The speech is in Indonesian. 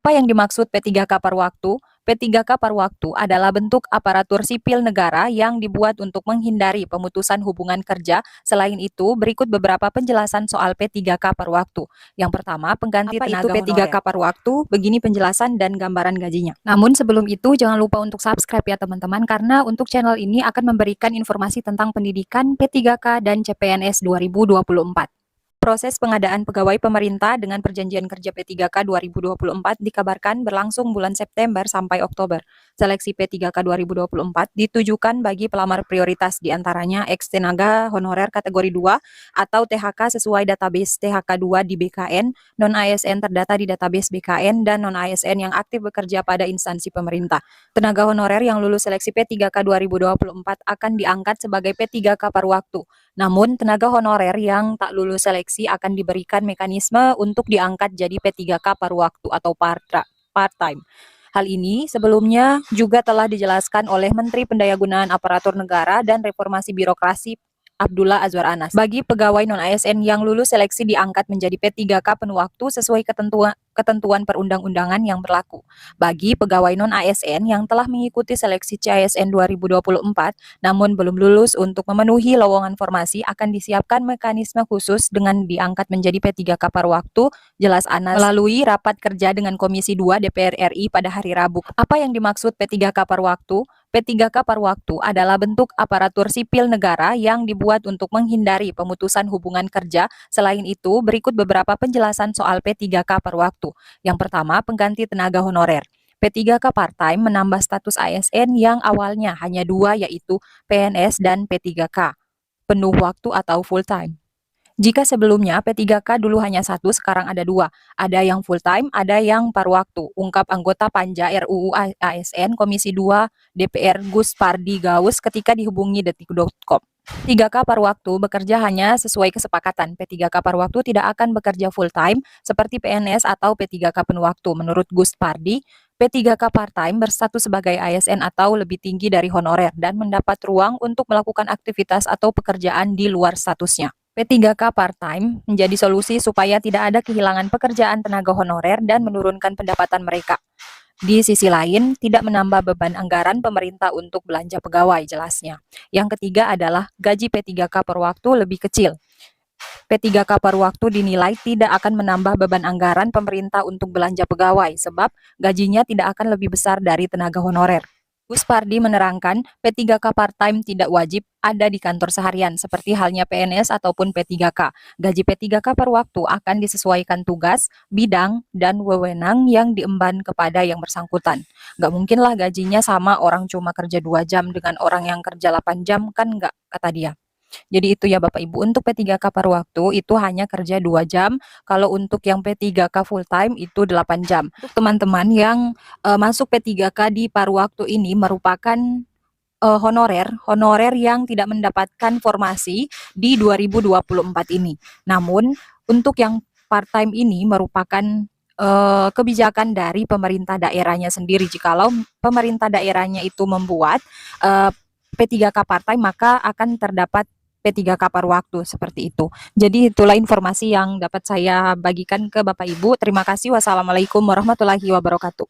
Apa yang dimaksud P3K paruh waktu? P3K paruh waktu adalah bentuk aparatur sipil negara yang dibuat untuk menghindari pemutusan hubungan kerja. Selain itu, berikut beberapa penjelasan soal P3K paruh waktu. Yang pertama, pengganti tenaga honorer. P3K paruh waktu? Begini penjelasan dan gambaran gajinya. Namun sebelum itu, jangan lupa untuk subscribe ya teman-teman, karena untuk channel ini akan memberikan informasi tentang pendidikan P3K dan CPNS 2024. Proses pengadaan pegawai pemerintah dengan perjanjian kerja P3K 2024 dikabarkan berlangsung bulan September sampai Oktober. Seleksi P3K 2024 ditujukan bagi pelamar prioritas diantaranya ex-tenaga honorer kategori 2 atau THK sesuai database THK 2 di BKN, non-ASN terdata di database BKN, dan non-ASN yang aktif bekerja pada instansi pemerintah. Tenaga honorer yang lulus seleksi P3K 2024 akan diangkat sebagai P3K paruh waktu. Namun, tenaga honorer yang tak lulus seleksi akan diberikan mekanisme untuk diangkat jadi P3K paruh waktu atau part-time. Hal ini sebelumnya juga telah dijelaskan oleh Menteri Pendayagunaan Aparatur Negara dan Reformasi Birokrasi Abdullah Azwar Anas. Bagi pegawai non-ASN yang lulus seleksi diangkat menjadi P3K penuh waktu sesuai ketentuan perundang-undangan yang berlaku. Bagi pegawai non-ASN yang telah mengikuti seleksi CASN 2024 namun belum lulus untuk memenuhi lowongan formasi akan disiapkan mekanisme khusus dengan diangkat menjadi P3K paruh waktu, jelas Anas melalui rapat kerja dengan Komisi 2 DPR RI pada hari Rabu. Apa yang dimaksud P3K paruh waktu? P3K paruh waktu adalah bentuk aparatur sipil negara yang dibuat untuk menghindari pemutusan hubungan kerja. Selain itu, berikut beberapa penjelasan soal P3K paruh waktu. Yang pertama, pengganti tenaga honorer. P3K part-time menambah status ASN yang awalnya hanya dua, yaitu PNS dan P3K, penuh waktu atau full-time. Jika sebelumnya P3K dulu hanya satu, sekarang ada dua. Ada yang full-time, ada yang paruh waktu. Ungkap anggota Panja RUU ASN Komisi 2 DPR Gus Pardi Gaus ketika dihubungi detik.com. P3K paruh waktu bekerja hanya sesuai kesepakatan. P3K paruh waktu tidak akan bekerja full-time seperti PNS atau P3K penuh waktu. Menurut Gus Pardi, P3K part-time berstatus sebagai ASN atau lebih tinggi dari honorer dan mendapat ruang untuk melakukan aktivitas atau pekerjaan di luar statusnya. P3K part-time menjadi solusi supaya tidak ada kehilangan pekerjaan tenaga honorer dan menurunkan pendapatan mereka. Di sisi lain, tidak menambah beban anggaran pemerintah untuk belanja pegawai, jelasnya. Yang ketiga adalah gaji P3K per waktu lebih kecil. P3K per waktu dinilai tidak akan menambah beban anggaran pemerintah untuk belanja pegawai, sebab gajinya tidak akan lebih besar dari tenaga honorer. Gus Pardi menerangkan, P3K part-time tidak wajib ada di kantor seharian, seperti halnya PNS ataupun P3K. Gaji P3K per waktu akan disesuaikan tugas, bidang, dan wewenang yang diemban kepada yang bersangkutan. Nggak mungkinlah gajinya sama orang cuma kerja 2 jam dengan orang yang kerja 8 jam, kan nggak, kata dia. Jadi itu ya Bapak Ibu, untuk P3K paruh waktu itu hanya kerja 2 jam, kalau untuk yang P3K full time itu 8 jam. Untuk teman-teman yang masuk P3K di paruh waktu ini merupakan honorer yang tidak mendapatkan formasi di 2024 ini. Namun untuk yang part-time ini merupakan kebijakan dari pemerintah daerahnya sendiri. Jikalau pemerintah daerahnya itu membuat P3K part-time, maka akan terdapat P3K paruh waktu seperti itu. Jadi itulah informasi yang dapat saya bagikan ke Bapak Ibu. Terima kasih. Wassalamualaikum warahmatullahi wabarakatuh.